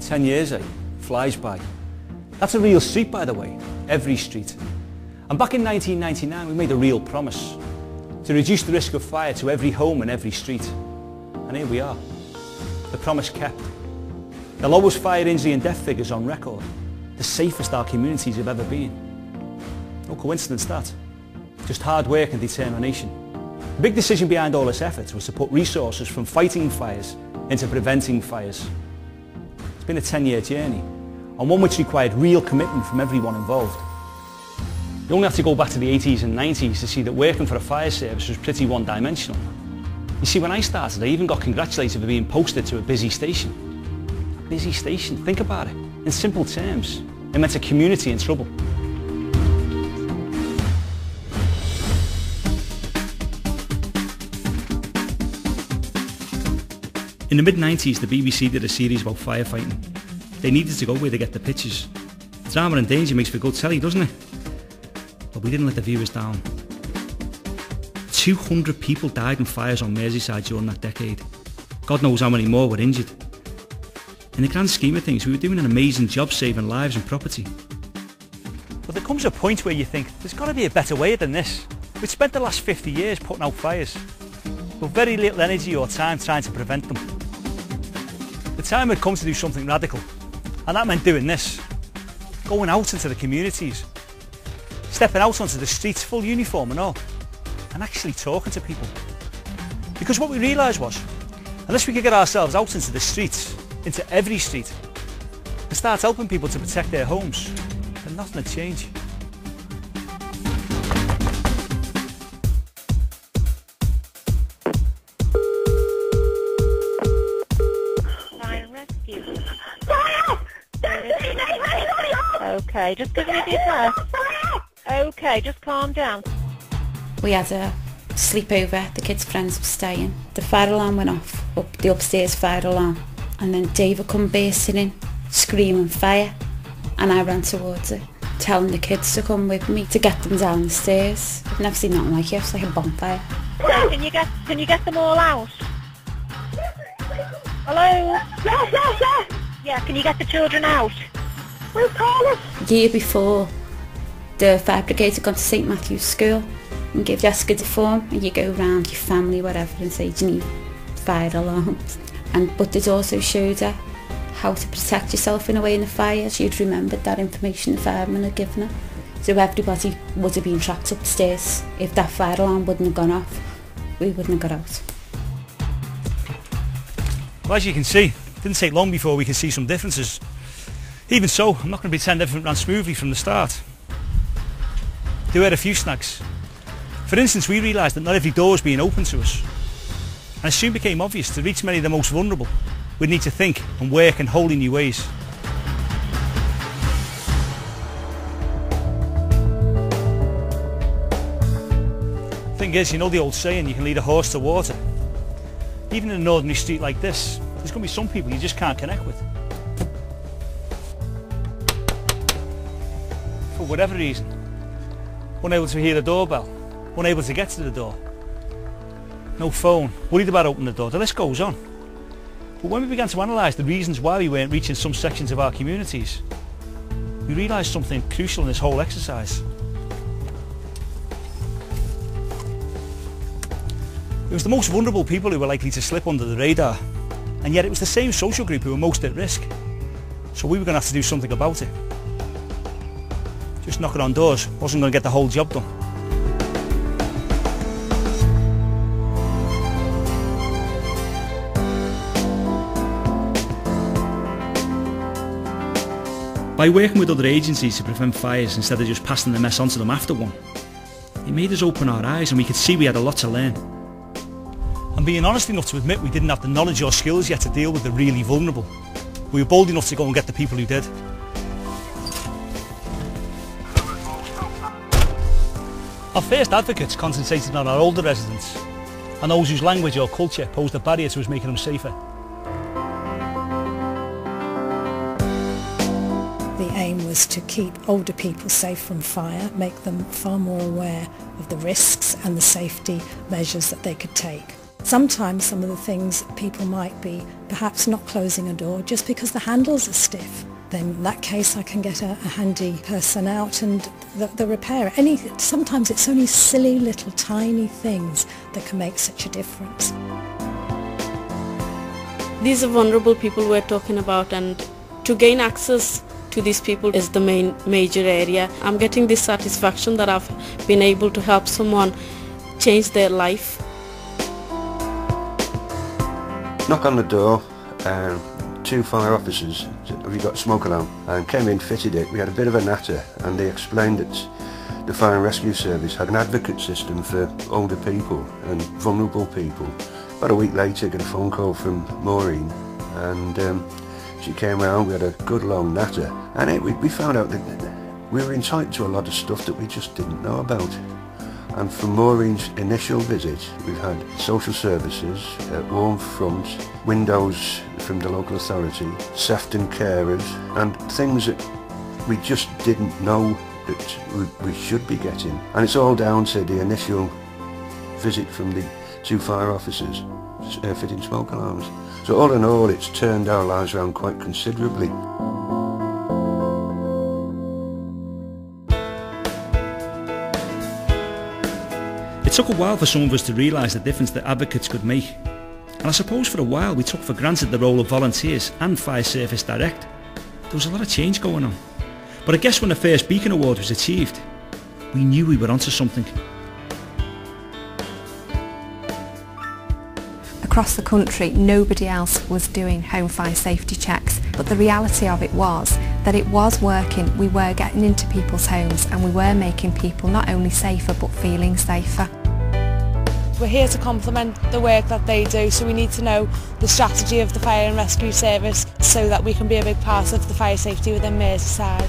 10 years, flies by. That's a real street, by the way, every street. And back in 1999 we made a real promise to reduce the risk of fire to every home and every street. And here we are. The promise kept. The lowest fire injury and death figures on record. The safest our communities have ever been. No coincidence that. Just hard work and determination. The big decision behind all this effort was to put resources from fighting fires into preventing fires. It's been a 10-year journey, and one which required real commitment from everyone involved. You only have to go back to the 80s and 90s to see that working for a fire service was pretty one-dimensional. You see, when I started, I even got congratulated for being posted to a busy station. A busy station, think about it. In simple terms, it meant a community in trouble. In the mid-90s, the BBC did a series about firefighting. They needed to go where they get the pictures. Drama and danger makes for good telly, doesn't it? But we didn't let the viewers down. 200 people died in fires on Merseyside during that decade. God knows how many more were injured. In the grand scheme of things, we were doing an amazing job saving lives and property. But there comes a point where you think, there's got to be a better way than this. We've spent the last 50 years putting out fires, but very little energy or time trying to prevent them. The time had come to do something radical, and that meant doing this. Going out into the communities. Stepping out onto the streets, full uniform and all, and actually talking to people. Because what we realised was, unless we could get ourselves out into the streets, into every street, and start helping people to protect their homes, then nothing would change. Okay, just give me the address. Okay, just calm down. We had a sleepover, the kids' friends were staying. The fire alarm went off, up the upstairs fire alarm. And then David come bursting in, screaming fire. And I ran towards it, telling the kids to come with me to get them down the stairs. I've never seen nothing like it, it's like a bonfire. Okay, can you get them all out? Hello? Yes. Yeah, can you get the children out? The year before, the fire brigade had gone to St Matthew's School and give Jessica the form, and you go round your family, whatever, and say, do you need fire alarms? But they'd also showed her how to protect yourself in a way in the fire. She'd remembered that information the fireman had given her. So everybody would have been trapped upstairs. If that fire alarm wouldn't have gone off, we wouldn't have got out. Well, as you can see, it didn't take long before we could see some differences. Even so, I'm not going to pretend everything ran smoothly from the start. There were a few snags. For instance, we realised that not every door was being opened to us. And it soon became obvious to reach many of the most vulnerable, we'd need to think and work in wholly new ways. The thing is, you know the old saying, you can lead a horse to water. Even in an ordinary street like this, there's going to be some people you just can't connect with. For whatever reason. Unable to hear the doorbell, unable to get to the door. No phone, worried about opening the door, the list goes on. But when we began to analyse the reasons why we weren't reaching some sections of our communities, we realised something crucial in this whole exercise. It was the most vulnerable people who were likely to slip under the radar, and yet it was the same social group who were most at risk. So we were going to have to do something about it. Just knocking on doors wasn't going to get the whole job done. By working with other agencies to prevent fires instead of just passing the mess on to them after one, it made us open our eyes and we could see we had a lot to learn. And being honest enough to admit we didn't have the knowledge or skills yet to deal with the really vulnerable, we were bold enough to go and get the people who did. Our first advocates concentrated on our older residents and those whose language or culture posed a barrier to us making them safer. The aim was to keep older people safe from fire, make them far more aware of the risks and the safety measures that they could take. Sometimes some of the things people might be perhaps not closing a door just because the handles are stiff. Then in that case I can get a handy person out and the repair. Sometimes it's only silly little tiny things that can make such a difference. These are vulnerable people we're talking about, and to gain access to these people is the major area. I'm getting this satisfaction that I've been able to help someone change their life. Knock on the door, two fire officers, have you got a smoke alarm? And came in, fitted it. We had a bit of a natter, and they explained that the fire and rescue service had an advocate system for older people and vulnerable people. About a week later, I got a phone call from Maureen, and she came round. We had a good long natter, and we found out that we were entitled to a lot of stuff that we just didn't know about. And from Maureen's initial visit, we've had social services, warm front, windows from the local authority, Sefton carers, and things that we just didn't know that we should be getting. And it's all down to the initial visit from the two fire officers fitting smoke alarms. So all in all, it's turned our lives around quite considerably. It took a while for some of us to realise the difference that advocates could make. And I suppose for a while we took for granted the role of volunteers and Fire Service Direct. There was a lot of change going on. But I guess when the first Beacon Award was achieved, we knew we were onto something. Across the country, nobody else was doing home fire safety checks, but the reality of it was that it was working. We were getting into people's homes and we were making people not only safer but feeling safer. We're here to complement the work that they do, so we need to know the strategy of the fire and rescue service so that we can be a big part of the fire safety within Merseyside.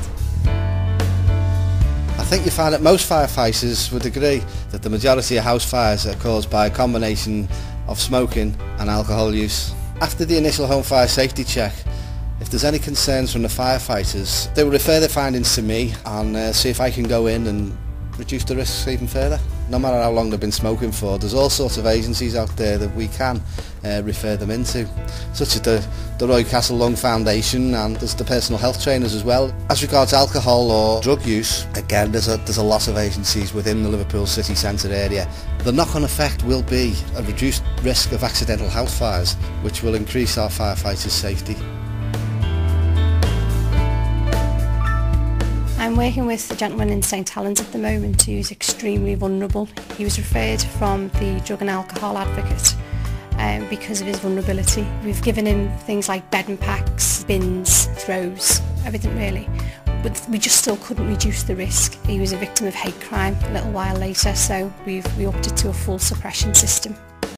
I think you find that most firefighters would agree that the majority of house fires are caused by a combination of smoking and alcohol use. After the initial home fire safety check, if there's any concerns from the firefighters, they will refer their findings to me and see if I can go in and reduce the risks even further. No matter how long they've been smoking for, there's all sorts of agencies out there that we can refer them into, such as the Roy Castle Lung Foundation, and there's the personal health trainers as well. As regards alcohol or drug use, again there's a lot of agencies within the Liverpool city centre area. The knock-on effect will be a reduced risk of accidental house fires, which will increase our firefighters' safety. I'm working with a gentleman in St Helens at the moment who's extremely vulnerable. He was referred from the drug and alcohol advocate because of his vulnerability. We've given him things like bed and packs, bins, throws, everything really. But we just still couldn't reduce the risk. He was a victim of hate crime a little while later, so we upped it to a full suppression system.